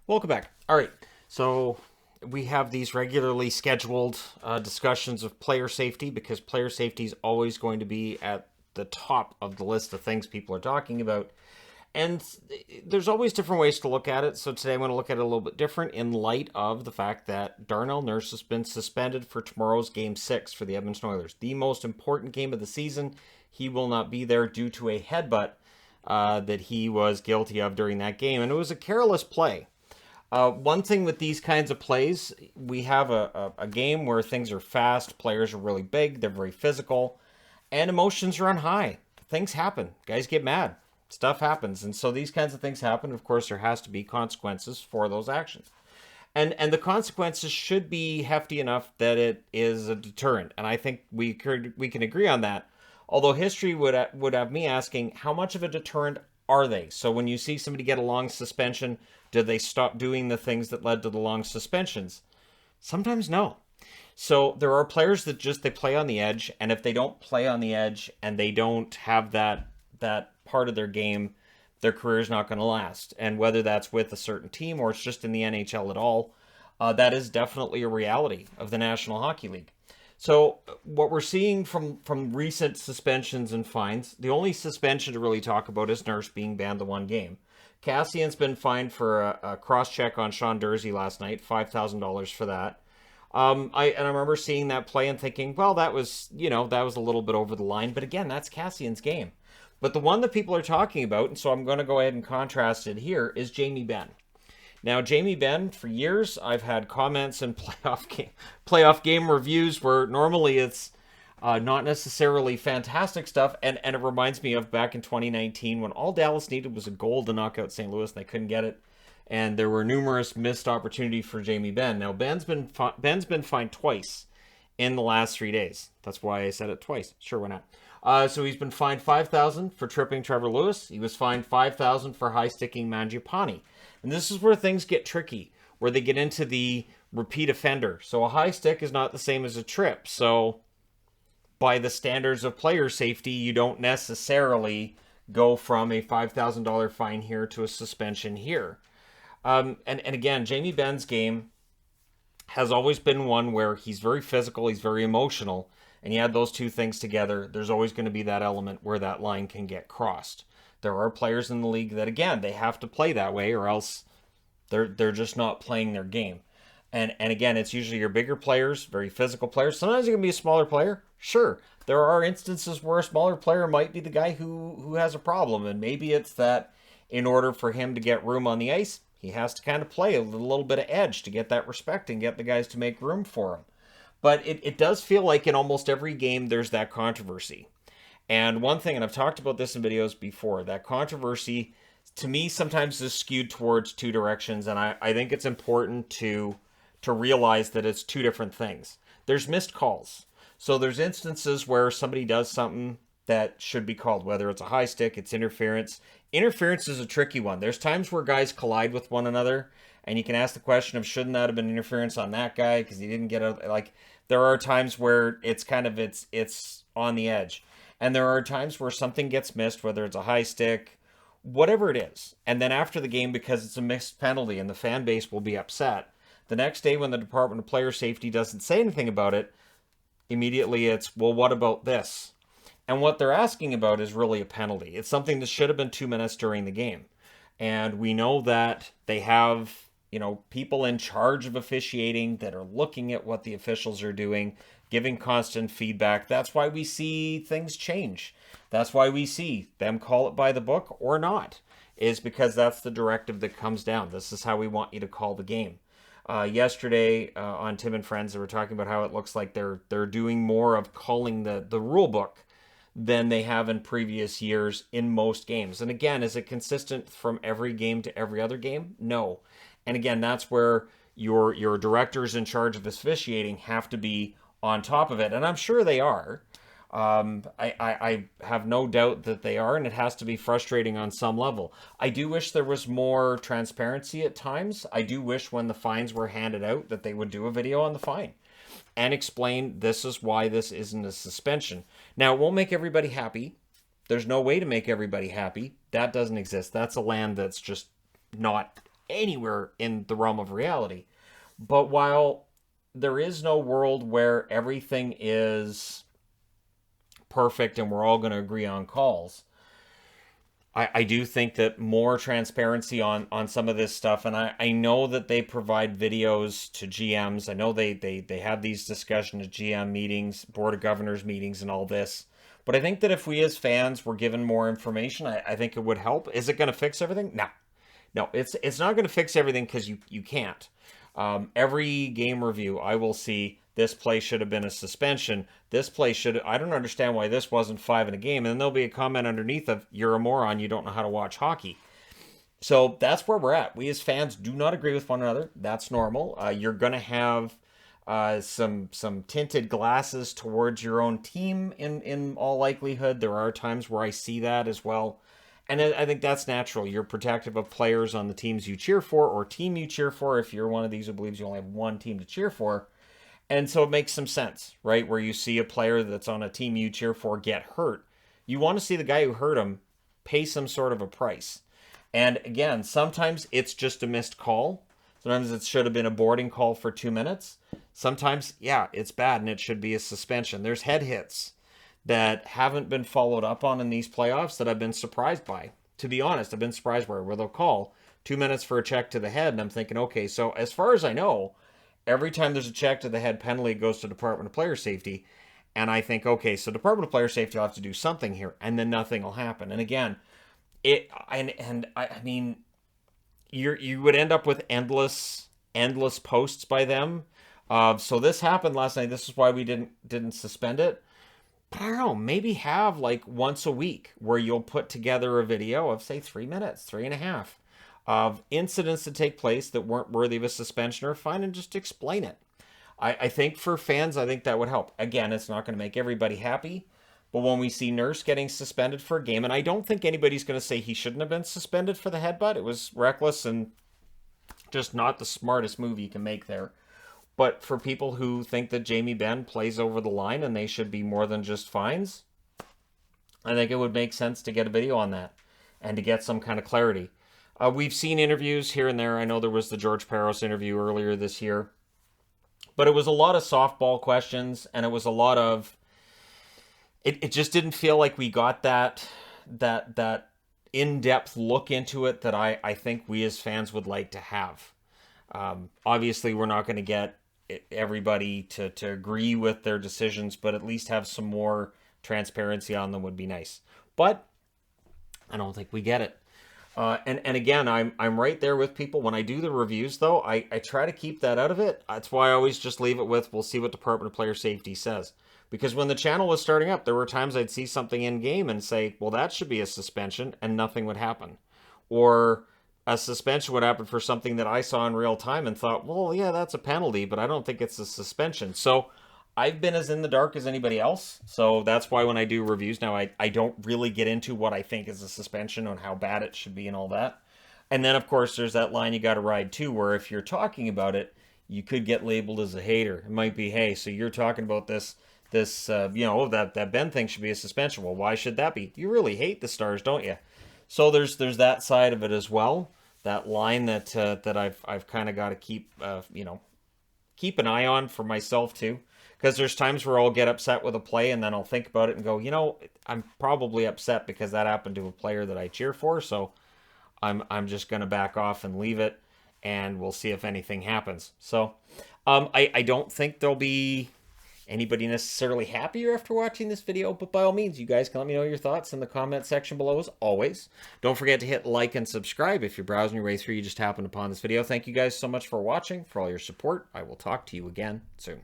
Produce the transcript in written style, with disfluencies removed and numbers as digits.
Welcome back. All right, so we have these regularly scheduled discussions of player safety because player safety is always going to be at the top of the list of things people are talking about. And there's always different ways to look at it. So today I'm going to look at it a little bit different in light of the fact that Darnell Nurse has been suspended for tomorrow's Game 6 for the Edmonton Oilers. The most important game of the season. He will not be there due to a headbutt that he was guilty of during that game. And it was a careless play. One thing with these kinds of plays, we have a game where things are fast, players are really big, they're very physical, and emotions are on high. Things happen. Guys get mad. Stuff happens. And so these kinds of things happen. Of course, there has to be consequences for those actions. And the consequences should be hefty enough that it is a deterrent. And I think we can agree on that. Although history would have me asking, how much of a deterrent are they? So when you see somebody get a long suspension, did they stop doing the things that led to the long suspensions? Sometimes no. So there are players that they play on the edge, and if they don't play on the edge and they don't have that part of their game, their career is not going to last. And whether that's with a certain team or it's just in the NHL at all, that is definitely a reality of the National Hockey League. So what we're seeing from recent suspensions and fines, the only suspension to really talk about is Nurse being banned the one game. Cassian's been fined for a cross-check on Sean Dursey last night, $5,000 for that. I remember seeing that play and thinking, well, that was a little bit over the line. But again, that's Cassian's game. But the one that people are talking about, and so I'm going to go ahead and contrast it here, is Jamie Benn. Now, Jamie Benn, for years, I've had comments in playoff game reviews where normally it's not necessarily fantastic stuff, and it reminds me of back in 2019 when all Dallas needed was a goal to knock out St. Louis, and they couldn't get it, and there were numerous missed opportunities for Jamie Benn. Now, Ben's been fined twice in the last 3 days. That's why I said it twice. Sure, why not? So he's been fined $5,000 for tripping Trevor Lewis. He was fined $5,000 for high-sticking Mangiapane. And this is where things get tricky, where they get into the repeat offender. So a high stick is not the same as a trip. So by the standards of player safety, you don't necessarily go from a $5,000 fine here to a suspension here. And again, Jamie Benn's game has always been one where he's very physical, he's very emotional, and you add those two things together, there's always going to be that element where that line can get crossed. There are players in the league that, again, they have to play that way or else they're just not playing their game. And again, it's usually your bigger players, very physical players. Sometimes it can be a smaller player. Sure, there are instances where a smaller player might be the guy who has a problem, and maybe it's that in order for him to get room on the ice, he has to kind of play a little bit of edge to get that respect and get the guys to make room for him. But it does feel like in almost every game there's that controversy. And one thing, and I've talked about this in videos before, that controversy to me sometimes is skewed towards two directions, and I think it's important to realize that it's two different things. There's missed calls. So there's instances where somebody does something that should be called, whether it's a high stick, it's interference. Interference is a tricky one. There's times where guys collide with one another, and you can ask the question of, shouldn't that have been interference on that guy because he didn't get out? Like, there are times where it's kind of, it's on the edge. And there are times where something gets missed, whether it's a high stick, whatever it is. And then after the game, because it's a missed penalty and the fan base will be upset, the next day when the Department of Player Safety doesn't say anything about it, immediately it's, well, what about this? And what they're asking about is really a penalty. It's something that should have been 2 minutes during the game. And we know that they have, people in charge of officiating that are looking at what the officials are doing, giving constant feedback. That's why we see things change. That's why we see them call it by the book or not, is because that's the directive that comes down. This is how we want you to call the game. Yesterday on Tim and Friends, they were talking about how it looks like they're doing more of calling the rule book than they have in previous years in most games. And again, is it consistent from every game to every other game? No. And again, that's where your directors in charge of officiating have to be on top of it. And I'm sure they are. I have no doubt that they are, and it has to be frustrating on some level. I do wish there was more transparency at times. I do wish when the fines were handed out that they would do a video on the fine and explain this is why this isn't a suspension. Now, it won't make everybody happy. There's no way to make everybody happy. That doesn't exist. That's a land that's just not anywhere in the realm of reality. But while there is no world where everything is perfect and we're all going to agree on calls, I do think that more transparency on some of this stuff, and I know that they provide videos to GMs. I know they have these discussions at GM meetings, Board of Governors meetings, and all this. But I think that if we as fans were given more information, I think it would help. Is it going to fix everything? No. No, it's not going to fix everything because you can't. Every game review, I will see this play should have been a suspension. This play should. I don't understand why this wasn't 5 in a game. And then there'll be a comment underneath of, you're a moron, you don't know how to watch hockey. So that's where we're at. We as fans do not agree with one another. That's normal. You're going to have some tinted glasses towards your own team in all likelihood. There are times where I see that as well. And I think that's natural. You're protective of players on the teams you cheer for or team you cheer for if you're one of these who believes you only have one team to cheer for. And so it makes some sense, right? Where you see a player that's on a team you cheer for get hurt. You want to see the guy who hurt him pay some sort of a price. And again, sometimes it's just a missed call. Sometimes it should have been a boarding call for 2 minutes. Sometimes, yeah, it's bad and it should be a suspension. There's head hits that haven't been followed up on in these playoffs that I've been surprised by. To be honest, I've been surprised where they'll call 2 minutes for a check to the head, and I'm thinking, okay, so as far as I know, every time there's a check to the head penalty, it goes to Department of Player Safety, and I think, okay, so Department of Player Safety will have to do something here, and then nothing will happen. And again, I mean, you would end up with endless posts by them. So this happened last night. This is why we didn't suspend it. But I don't know, maybe have like once a week where you'll put together a video of, say, 3 minutes, 3.5, of incidents that take place that weren't worthy of a suspension or a fine, and just explain it. I think for fans, I think that would help. Again, it's not going to make everybody happy, but when we see Nurse getting suspended for a game, and I don't think anybody's going to say he shouldn't have been suspended for the headbutt. It was reckless and just not the smartest move you can make there. But for people who think that Jamie Benn plays over the line and they should be more than just fines, I think it would make sense to get a video on that and to get some kind of clarity. We've seen interviews here and there. I know there was the George Peros interview earlier this year. But it was a lot of softball questions, and it was a lot of... It just didn't feel like we got that in-depth look into it that I think we as fans would like to have. Obviously, we're not going to get everybody to agree with their decisions, but at least have some more transparency on them would be nice. But I don't think we get it. And again, I'm right there with people. When I do the reviews, though, I try to keep that out of it. That's why I always just leave it with, we'll see what Department of Player Safety says. Because when the channel was starting up, there were times I'd see something in-game and say, well, that should be a suspension, and nothing would happen. Or a suspension would happen for something that I saw in real time and thought, well, yeah, that's a penalty, but I don't think it's a suspension. So I've been as in the dark as anybody else. So that's why when I do reviews now, I don't really get into what I think is a suspension and how bad it should be and all that. And then, of course, there's that line you got to ride too, where if you're talking about it, you could get labeled as a hater. It might be, hey, so you're talking about this that Ben thing should be a suspension. Well, why should that be? You really hate the Stars, don't you? So there's that side of it as well. That line that I've kind of got to keep an eye on for myself too, because there's times where I'll get upset with a play and then I'll think about it and go, I'm probably upset because that happened to a player that I cheer for, so I'm just going to back off and leave it, and we'll see if anything happens. So I don't think there'll be anybody necessarily happier after watching this video, but by all means, you guys can let me know your thoughts in the comment section below as always. Don't forget to hit like and subscribe if you're browsing your way through, you just happened upon this video. Thank you guys so much for watching, for all your support. I will talk to you again soon.